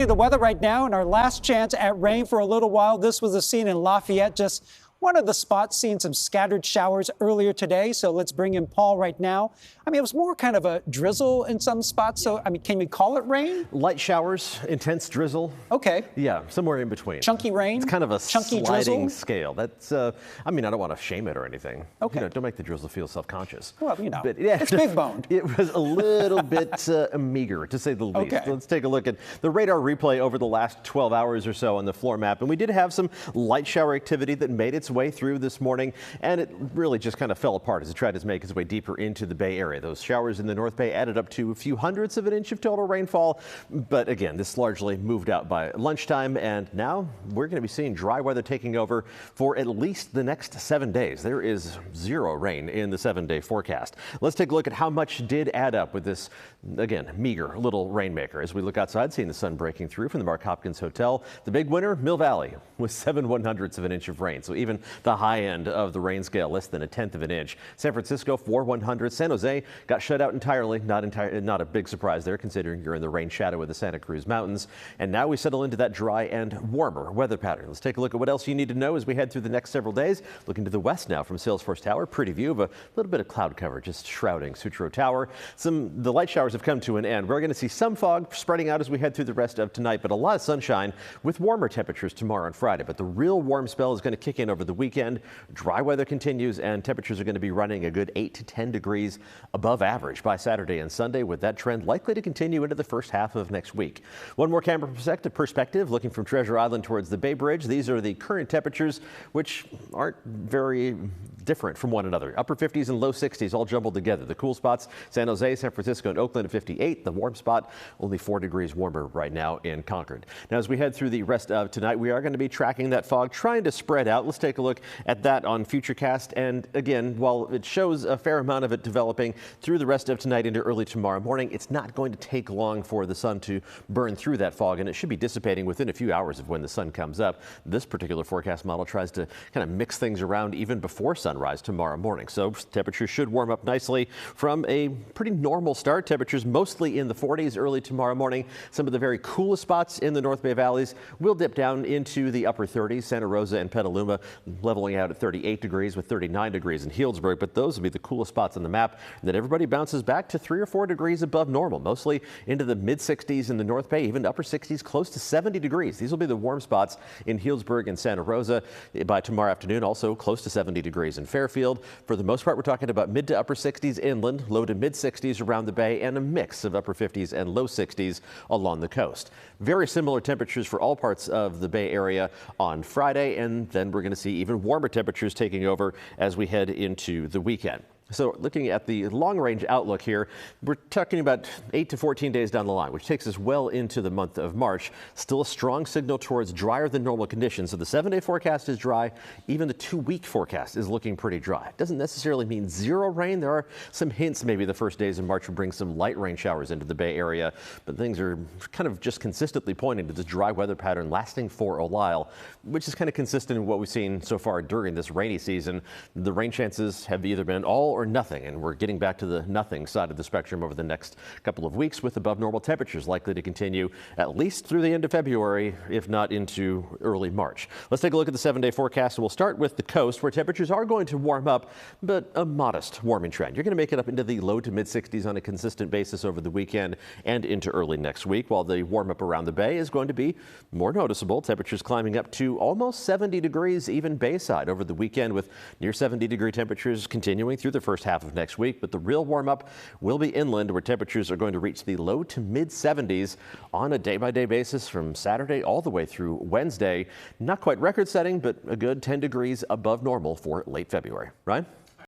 The weather right now and our last chance at rain for a little while. This was a scene in Lafayette, just one of the spots seeing some scattered showers earlier today. So let's bring in Paul right now. I mean, it was more kind of a drizzle in some spots. So, I mean, can we call it rain? Light showers, intense drizzle. Okay. Yeah, somewhere in between. Chunky rain? It's kind of a chunky sliding drizzle? Scale. That's, I mean, I don't want to shame it or anything. Okay. Don't make the drizzle feel self-conscious. Well, but, yeah, it's big boned. It was a little bit meager, to say the least. Okay. Let's take a look at the radar replay over the last 12 hours or so on the floor map. And we did have some light shower activity that made its way through this morning. And it really just kind of fell apart as it tried to make its way deeper into the Bay Area. Those showers in the North Bay added up to a few hundredths of an inch of total rainfall. But again, this largely moved out by lunchtime. And now we're going to be seeing dry weather taking over for at least the next 7 days. There is zero rain in the 7-day forecast. Let's take a look at how much did add up with this, again, meager little rainmaker. As we look outside, seeing the sun breaking through from the Mark Hopkins Hotel. The big winner, Mill Valley, with 7/100ths of an inch of rain. So even the high end of the rain scale, less than 1/10 of an inch. San Francisco, 4/100. San Jose got shut out entirely. Not a big surprise there, considering you're in the rain shadow of the Santa Cruz Mountains. And now we settle into that dry and warmer weather pattern. Let's take a look at what else you need to know as we head through the next several days. Looking to the west now from Salesforce Tower. Pretty view of a little bit of cloud cover just shrouding Sutro Tower. The light showers have come to an end. We're going to see some fog spreading out as we head through the rest of tonight, but a lot of sunshine with warmer temperatures tomorrow and Friday. But the real warm spell is going to kick in over the weekend. Dry weather continues and temperatures are going to be running a good 8 to 10 degrees above average by Saturday and Sunday, with that trend likely to continue into the first half of next week. One more camera perspective looking from Treasure Island towards the Bay Bridge. These are the current temperatures, which aren't very different from one another. Upper 50s and low 60s all jumbled together. The cool spots, San Jose, San Francisco, and Oakland at 58. The warm spot, only 4 degrees warmer right now in Concord. Now, as we head through the rest of tonight, we are going to be tracking that fog, trying to spread out. Let's take a look at that on Futurecast. And again, while it shows a fair amount of it developing through the rest of tonight into early tomorrow morning, it's not going to take long for the sun to burn through that fog, and it should be dissipating within a few hours of when the sun comes up. This particular forecast model tries to kind of mix things around even before sunrise tomorrow morning. So temperatures should warm up nicely from a pretty normal start. Temperatures mostly in the 40s early tomorrow morning. Some of the very coolest spots in the North Bay valleys will dip down into the upper 30s. Santa Rosa and Petaluma leveling out at 38 degrees with 39 degrees in Healdsburg. But those will be the coolest spots on the map. And then everybody bounces back to 3 or 4 degrees above normal, mostly into the mid 60s in the North Bay, even upper 60s, close to 70 degrees. These will be the warm spots in Healdsburg and Santa Rosa. By tomorrow afternoon, also close to 70 degrees in Fairfield. For the most part, we're talking about mid to upper 60s inland, low to mid 60s around the Bay, and a mix of upper 50s and low 60s along the coast. Very similar temperatures for all parts of the Bay Area on Friday, and then we're going to see even warmer temperatures taking over as we head into the weekend. So looking at the long-range outlook here, we're talking about 8 to 14 days down the line, which takes us well into the month of March. Still a strong signal towards drier than normal conditions. So the 7-day forecast is dry. Even the 2-week forecast is looking pretty dry. It doesn't necessarily mean zero rain. There are some hints maybe the first days of March will bring some light rain showers into the Bay Area, but things are kind of just consistently pointing to this dry weather pattern lasting for a while, which is kind of consistent with what we've seen so far during this rainy season. The rain chances have either been all or nothing, and we're getting back to the nothing side of the spectrum over the next couple of weeks, with above normal temperatures likely to continue at least through the end of February, if not into early March. Let's take a look at the 7-day forecast, and we'll start with the coast, where temperatures are going to warm up, but a modest warming trend. You're going to make it up into the low to mid 60s on a consistent basis over the weekend and into early next week, while the warm up around the Bay is going to be more noticeable. Temperatures climbing up to almost 70 degrees even Bayside over the weekend, with near 70-degree temperatures continuing through the first half of next week. But the real warm up will be inland, where temperatures are going to reach the low to mid 70s on a day-by-day basis from Saturday all the way through Wednesday. Not quite record setting, but a good 10 degrees above normal for late February. Ryan?